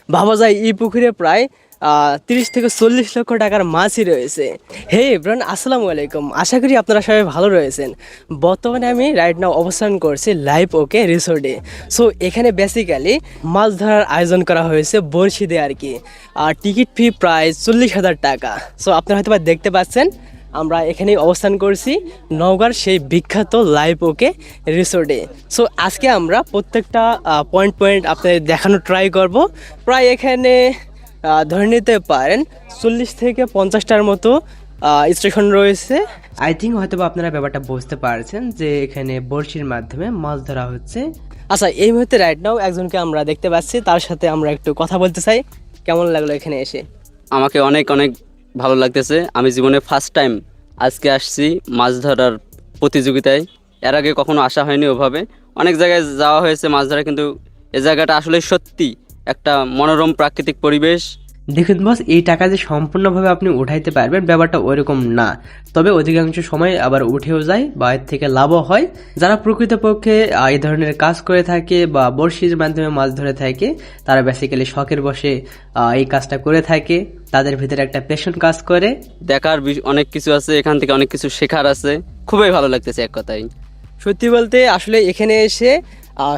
ভাবা যায় এই পুকুরে প্রায় 30 থেকে 40 লক্ষ টাকার মাছই রয়েছে। হে এভরিওয়ান, আসসালামু আলাইকুম। আশা করি আপনারা সবাই ভালো রয়েছেন। বর্তমানে আমি রাইট নাও অবস্থান করছি লাইভ ওকে রিসোর্টে। সো এখানে বেসিক্যালি মাছ ধরার আয়োজন করা হয়েছে বড়শি দিয়ে আর কি। টিকিট ফি প্রায় 40,000 টাকা। সো আপনারা হয়তো দেখতে পাচ্ছেন আমরা এখানেই অবস্থান করছি নওগাঁর সেই বিখ্যাত লাইভ ওকে রিসোর্টে। সো আজকে আমরা প্রত্যেকটা পয়েন্ট পয়েন্ট আপনাদের দেখানো ট্রাই করব। প্রায় এখানে ধরে নিতে পারেন 40 থেকে 50টার মতো স্টেশন রয়েছে। আই থিঙ্ক হয়তো আপনারা ব্যাপারটা বুঝতে পারছেন যে এখানে বড়শির মাধ্যমে মাছ ধরা হচ্ছে। আচ্ছা, এই মুহূর্তে রাইট নাও একজনকে আমরা দেখতে পাচ্ছি, তার সাথে আমরা একটু কথা বলতে চাই। কেমন লাগলো এখানে এসে? আমাকে অনেক অনেক ভালো লাগতেছে। আমি জীবনে ফার্স্ট টাইম আজকে আসছি মাছ ধরার প্রতিযোগিতায়। এর আগে কখনো আসা হয়নি ওভাবে। অনেক জায়গায় যাওয়া হয়েছে মাছ ধরা, কিন্তু এ জায়গাটা আসলে সত্যি একটা মনোরম প্রাকৃতিক পরিবেশ। দেখুন বস, এই টাকা যে সম্পূর্ণভাবে আপনি উঠাইতে পারবেন ব্যাপারটা ওইরকম না, তবে অধিকাংশ সময় আবার উঠেও যায় বা এর থেকে লাভও হয়। যারা প্রকৃতপক্ষে এই ধরনের কাজ করে থাকে বা বড়শির মাধ্যমে মাছ ধরে থাকে, তারা বেসিক্যালি শখের বসে এই কাজটা করে থাকে। তাদের ভিতরে একটা প্যাশন কাজ করে। দেখার অনেক কিছু আছে, এখান থেকে অনেক কিছু শেখার আছে। খুবই ভালো লাগতেছে এক কথায়। সত্যি বলতে আসলে এখানে এসে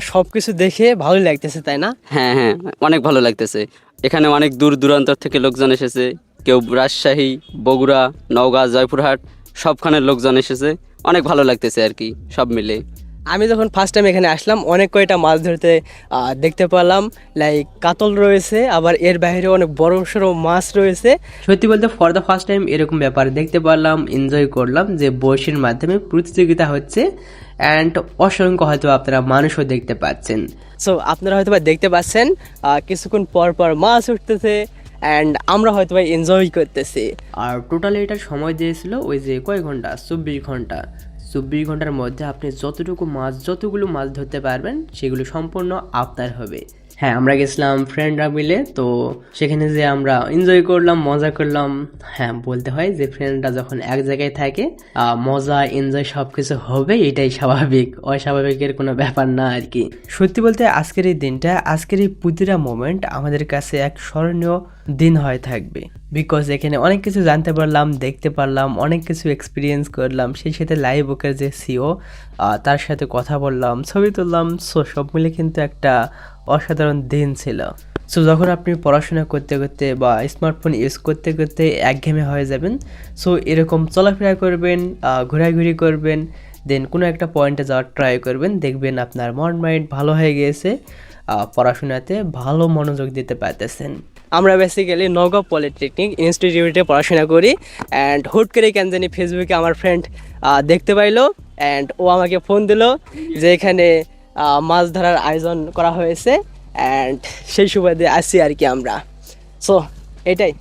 সব কিছু দেখে ভালোই লাগতেছে, তাই না? হ্যাঁ হ্যাঁ, অনেক ভালো লাগতেছে। এখানে অনেক দূর দূরান্তর থেকে লোকজন এসেছে। কেউ রাজশাহী, বগুড়া, নওগাঁ, জয়পুরহাট সবখানের লোকজন এসেছে। অনেক ভালো লাগতেছে আর কি সব মিলে। আমি যখন ফার্স্ট টাইম এখানে আসলাম অনেক কয়টা মাছ ধরতে দেখতে পেলাম। লাইক কাতল রয়েছে, আবার এর বাইরে অনেক বড় সড়ো মাছ রয়েছে। সত্যি বলতে ফর দ্য ফার্স্ট টাইম এরকম ব্যাপার দেখতে পারলাম, এনজয় করলাম যে বড়শির মাধ্যমে প্রতিযোগিতা হচ্ছে। অ্যান্ড অসংখ্য হয়তো আপনারা মানুষও দেখতে পাচ্ছেন। সো আপনারা হয়তো দেখতে পাচ্ছেন কিছুক্ষণ পর পর মাছ উঠতেছে অ্যান্ড আমরা হয়তো এনজয় করতেছি। আর টোটালি এটার সময় দিয়েছিল ওই যে কয় ঘন্টা, 24 ঘন্টা। 24 ঘন্টার মধ্যে আপনি যতগুলো মাছ ধরতে পারবেন সেগুলো সম্পূর্ণ আপনার হবে। হ্যাঁ, আমরা গেছিলাম ফ্রেন্ডরা মিলে, তো সেখানে যে আমরা এনজয় করলাম, মজা করলাম। হ্যাঁ, বলতে হয় যে ফ্রেন্ডরা যখন এক জায়গায় থাকে মজা এনজয় সবকিছু হবে, এটাই স্বাভাবিক, অস্বাভাবিকের কোনো ব্যাপার না আর কি। সত্যি বলতে আজকের এই দিনটা, আজকের এই প্রতিটা মোমেন্ট আমাদের কাছে এক স্মরণীয় দিন হয়ে থাকবে। বিকজ এখানে অনেক কিছু জানতে পারলাম, দেখতে পারলাম, অনেক কিছু এক্সপিরিয়েন্স করলাম। সেই সাথে লাইভ ওকের যে সিও তার সাথে কথা বললাম, ছবি তুললাম। সো সব মিলে কিন্তু একটা অসাধারণ দিন ছিল। সো যখন আপনি পড়াশোনা করতে করতে বা স্মার্টফোন ইউজ করতে করতে একঘেয়েমি হয়ে যাবেন, সো এরকম চলাফেরা করবেন, ঘোরাঘুরি করবেন, দেন কোনো একটা পয়েন্টে যাওয়ার ট্রাই করবেন, দেখবেন আপনার মাইন্ড ভালো হয়ে গিয়েছে, পড়াশোনাতে ভালো মনোযোগ দিতে পারতেছেন। আমরা বেসিক্যালি নওগাঁ পলিটেকনিক ইনস্টিটিউটে পড়াশোনা করি। অ্যান্ড হুট করে কেন জানি ফেসবুকে আমার ফ্রেন্ড দেখতে পাইলো অ্যান্ড ও আমাকে ফোন দিল যে এখানে মাছ ধরার আয়োজন করা হয়েছে। অ্যান্ড সেই সুবাদে আসি আর কি আমরা। সো এটাই।